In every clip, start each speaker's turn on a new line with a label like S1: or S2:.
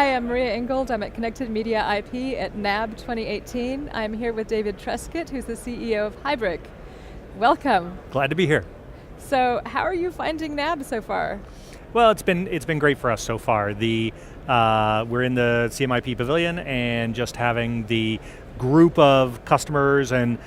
S1: Hi, I'm Maria Ingold. I'm at Connected Media IP at NAB 2018. I'm here with David Trescot, who's the CEO of Hybrik. Welcome.
S2: Glad to be here.
S1: So, how are you finding NAB so far?
S2: Well, it's been great for us so far. We're in the CMIP Pavilion and just having the group of customers and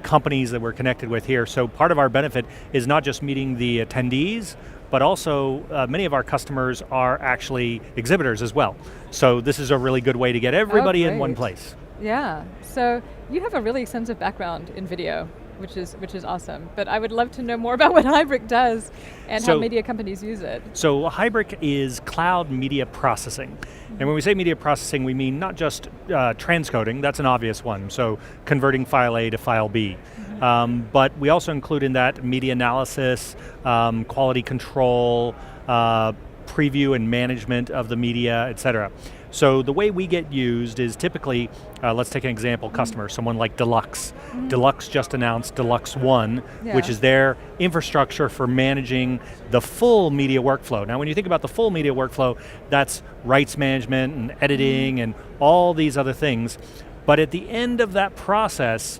S2: companies that we're connected with here. So part of our benefit is not just meeting the attendees, but also many of our customers are actually exhibitors as well. So this is a really good way to get everybody in one place.
S1: Yeah, so you have a really extensive background in video, which is awesome. But I would love to know more about what Hybrik does and how media companies use it.
S2: So Hybrik is cloud media processing. And when we say media processing, we mean not just transcoding, that's an obvious one, so converting file A to file B. But we also include in that media analysis, quality control, preview and management of the media, et cetera. So the way we get used is typically, let's take an example customer, someone like Deluxe. Deluxe just announced Deluxe One, which is their infrastructure for managing the full media workflow. Now when you think about the full media workflow, that's rights management and editing and all these other things. But at the end of that process,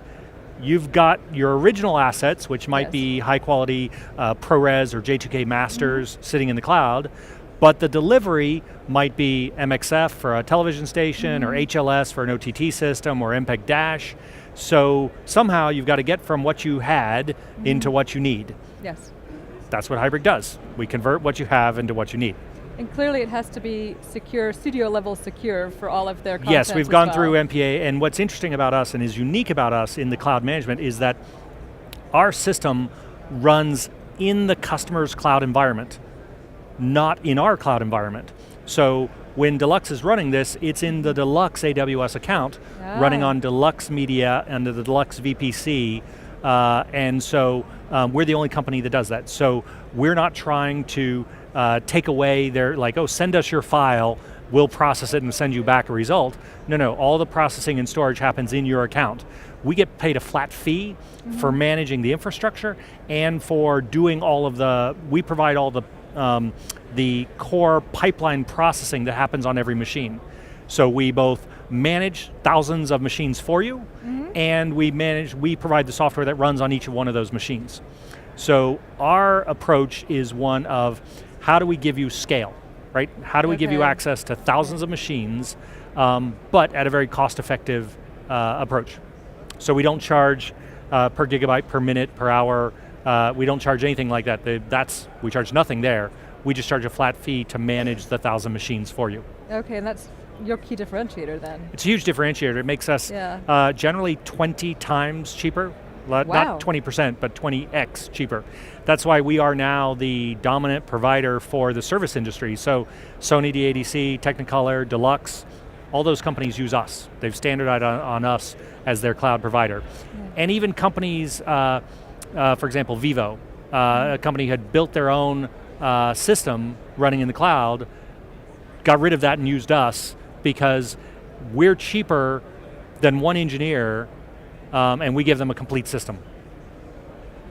S2: you've got your original assets, which might be high quality ProRes or J2K masters sitting in the cloud, but the delivery might be MXF for a television station or HLS for an OTT system or MPEG Dash. So somehow you've got to get from what you had into what you need.
S1: Yes.
S2: That's what Hybrik does. We convert what you have into what you need.
S1: And clearly it has to be secure, studio level secure for all of their content.
S2: Yes, we've gone through MPA, and what's interesting about us and is unique about us in the cloud management is that our system runs in the customer's cloud environment, not in our cloud environment. So when Deluxe is running this, it's in the Deluxe AWS account, running on Deluxe Media under the Deluxe VPC, and so we're the only company that does that. So we're not trying to take away their, like, oh, send us your file, we'll process it and send you back a result. No, all the processing and storage happens in your account. We get paid a flat fee for managing the infrastructure and for doing all of we provide all the core pipeline processing that happens on every machine. So we both manage thousands of machines for you, and we provide the software that runs on each one of those machines. So our approach is one of, how do we give you scale, right? How do we give you access to thousands of machines, but at a very cost-effective approach? So we don't charge per gigabyte, per minute, per hour. We don't charge anything like that. We charge nothing there. We just charge a flat fee to manage the 1,000 machines for you.
S1: Okay, and that's your key differentiator then.
S2: It's a huge differentiator. It makes us generally 20 times cheaper. Not 20%, but 20x cheaper. That's why we are now the dominant provider for the service industry. So Sony DADC, Technicolor, Deluxe, all those companies use us. They've standardized on us as their cloud provider. And even companies, for example, Vivo, a company had built their own system running in the cloud, got rid of that and used us because we're cheaper than one engineer, and we give them a complete system.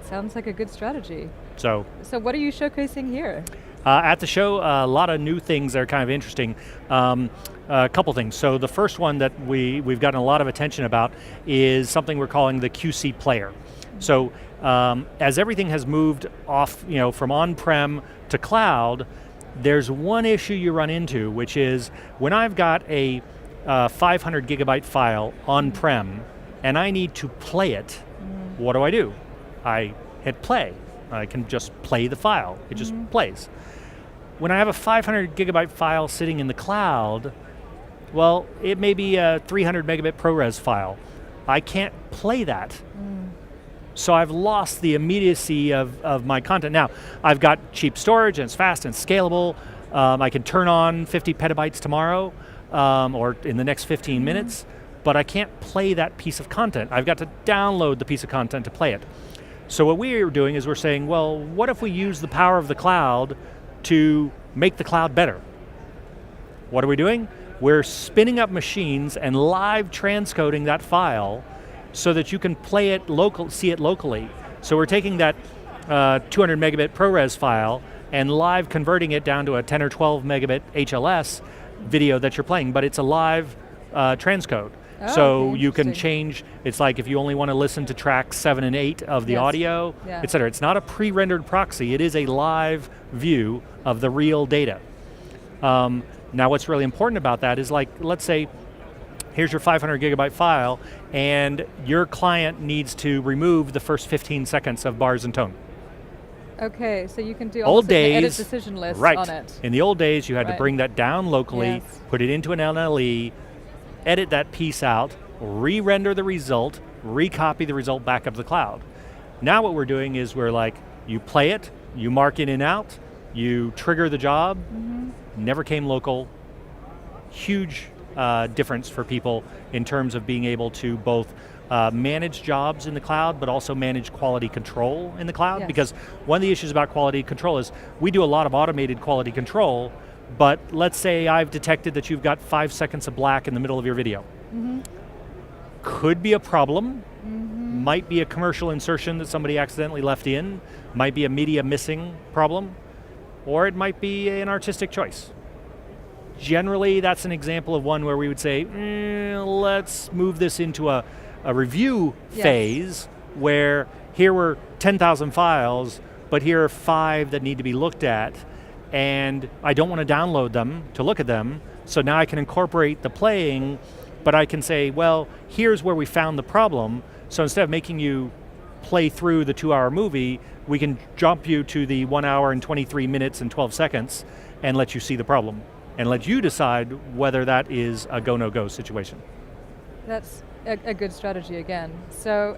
S1: Sounds like a good strategy.
S2: So
S1: what are you showcasing here?
S2: At the show, a lot of new things that are kind of interesting. A couple things. So the first one that we've gotten a lot of attention about is something we're calling the QC player. So as everything has moved off, from on-prem to cloud, there's one issue you run into, which is when I've got a 500 gigabyte file on-prem and I need to play it, what do? I hit play. I can just play the file. It just plays. When I have a 500 gigabyte file sitting in the cloud, well, it may be a 300 megabit ProRes file. I can't play that. So I've lost the immediacy of my content. Now, I've got cheap storage and it's fast and scalable. I can turn on 50 petabytes tomorrow or in the next 15 minutes, but I can't play that piece of content. I've got to download the piece of content to play it. So what we're doing is we're saying, well, what if we use the power of the cloud to make the cloud better? What are we doing? We're spinning up machines and live transcoding that file so that you can play it see it locally. So we're taking that 200 megabit ProRes file and live converting it down to a 10 or 12 megabit HLS video that you're playing, but it's a live transcode.
S1: Oh,
S2: so
S1: okay,
S2: you can
S1: interesting.
S2: change, it's like if you only want to listen to tracks 7 and 8 of the
S1: Yes.
S2: audio,
S1: Yeah.
S2: et cetera. It's not a pre-rendered proxy, it is a live view of the real data. Now what's really important about that is, like, let's say, here's your 500 gigabyte file, and your client needs to remove the first 15 seconds of bars and tone.
S1: Okay, so you can do
S2: Old
S1: almost an edit
S2: days,
S1: decision list
S2: right.
S1: on it.
S2: In the old days, you had to
S1: Right.
S2: bring that down locally,
S1: Yes.
S2: put it into an NLE, edit that piece out, re-render the result, recopy the result back up to the cloud. Now what we're doing is we're like, you play it, you mark in and out, you trigger the job, never came local. Huge difference for people in terms of being able to both manage jobs in the cloud, but also manage quality control in the cloud.
S1: Yes.
S2: Because one of the issues about quality control is we do a lot of automated quality control, but let's say I've detected that you've got 5 seconds of black in the middle of your video. Could be a problem, might be a commercial insertion that somebody accidentally left in, might be a media missing problem, or it might be an artistic choice. Generally, that's an example of one where we would say, let's move this into a review
S1: Yes.
S2: phase where here were 10,000 files, but here are 5 that need to be looked at, and I don't want to download them to look at them, so now I can incorporate the playing, but I can say, well, here's where we found the problem, so instead of making you play through the 2-hour movie, we can jump you to the 1 hour and 23 minutes and 12 seconds and let you see the problem, and let you decide whether that is a go, no-go situation.
S1: That's a good strategy again. So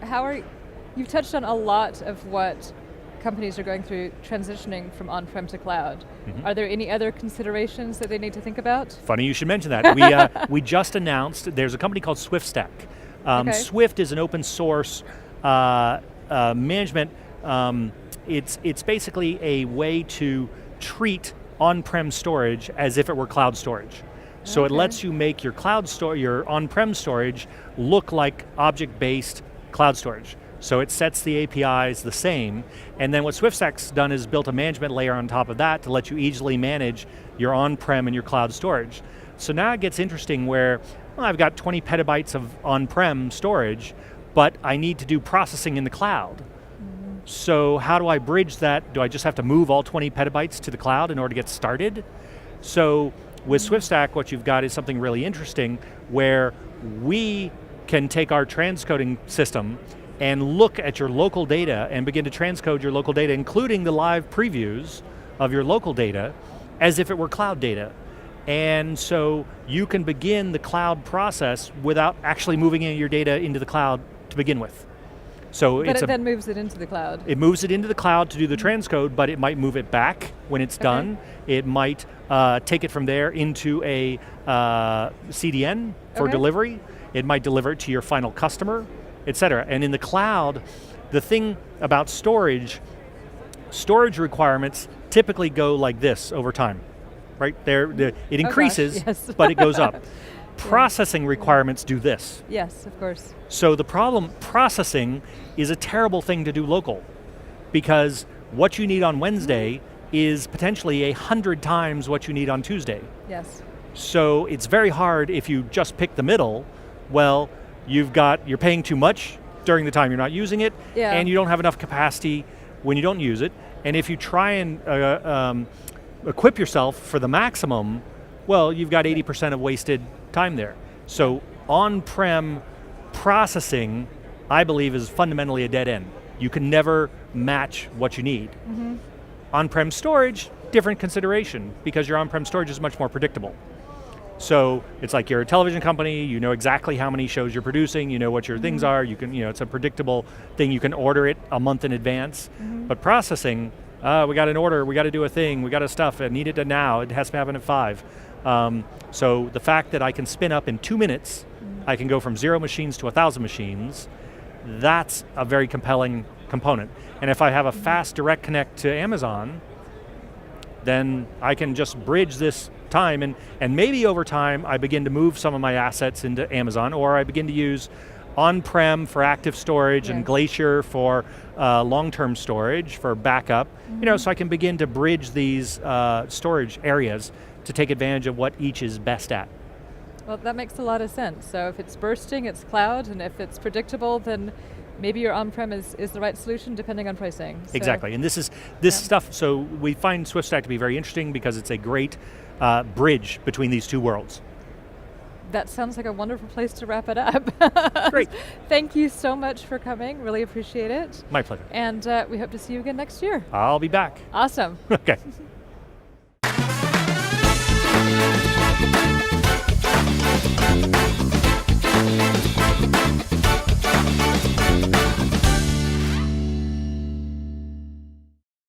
S1: you've touched on a lot of what companies are going through transitioning from on-prem to cloud. Are there any other considerations that they need to think about?
S2: Funny you should mention that. We just announced, there's a company called SwiftStack.
S1: Okay.
S2: Swift is an open source management. It's basically a way to treat on-prem storage as if it were cloud storage. So it
S1: Okay.
S2: lets you make your your on-prem storage look like object-based cloud storage. So it sets the APIs the same, and then what SwiftStack's done is built a management layer on top of that to let you easily manage your on-prem and your cloud storage. So now it gets interesting where, well, I've got 20 petabytes of on-prem storage, but I need to do processing in the cloud. So how do I bridge that? Do I just have to move all 20 petabytes to the cloud in order to get started? So with SwiftStack, what you've got is something really interesting where we can take our transcoding system and look at your local data and begin to transcode your local data, including the live previews of your local data, as if it were cloud data. And so you can begin the cloud process without actually moving your data into the cloud to begin with. So
S1: But it then moves it into the cloud.
S2: it moves it into the cloud to do the transcode, but it might move it back when it's done. It might take it from there into a CDN for
S1: Okay.
S2: delivery. It might deliver it to your final customer, et cetera. And in the cloud, the thing about storage requirements typically go like this over time, right? It increases,
S1: yes.
S2: but it goes up. Processing requirements do this.
S1: Yes, of course.
S2: So the problem, processing is a terrible thing to do local, because what you need on Wednesday is potentially 100 times what you need on Tuesday.
S1: Yes.
S2: So it's very hard if you just pick the middle. Well, you're paying too much during the time you're not using it,
S1: Yeah.
S2: and you don't have enough capacity when you don't use it. And if you try and equip yourself for the maximum, well, you've got 80% of wasted time there. So on-prem processing, I believe, is fundamentally a dead end. You can never match what you need. On-prem storage, different consideration, because your on-prem storage is much more predictable. So it's like you're a television company, you know exactly how many shows you're producing, you know what your things are, it's a predictable thing, you can order it a month in advance. But processing, we got an order, we got to do a thing, we got a stuff, I need it now, it has to happen at 5. So the fact that I can spin up in 2 minutes, I can go from 0 machines to 1,000 machines, that's a very compelling component. And if I have a fast direct connect to Amazon, then I can just bridge this time, and maybe over time I begin to move some of my assets into Amazon, or I begin to use on-prem for active storage and Glacier for long-term storage for backup, so I can begin to bridge these storage areas to take advantage of what each is best at.
S1: Well, that makes a lot of sense. So if it's bursting, it's cloud, and if it's predictable, then maybe your on-prem is the right solution depending on pricing. So
S2: Exactly, and this stuff, so we find SwiftStack to be very interesting because it's a great bridge between these two worlds.
S1: That sounds like a wonderful place to wrap it up.
S2: Great.
S1: Thank you so much for coming, really appreciate it.
S2: My pleasure.
S1: And we hope to see you again next year.
S2: I'll be back.
S1: Awesome.
S2: Okay.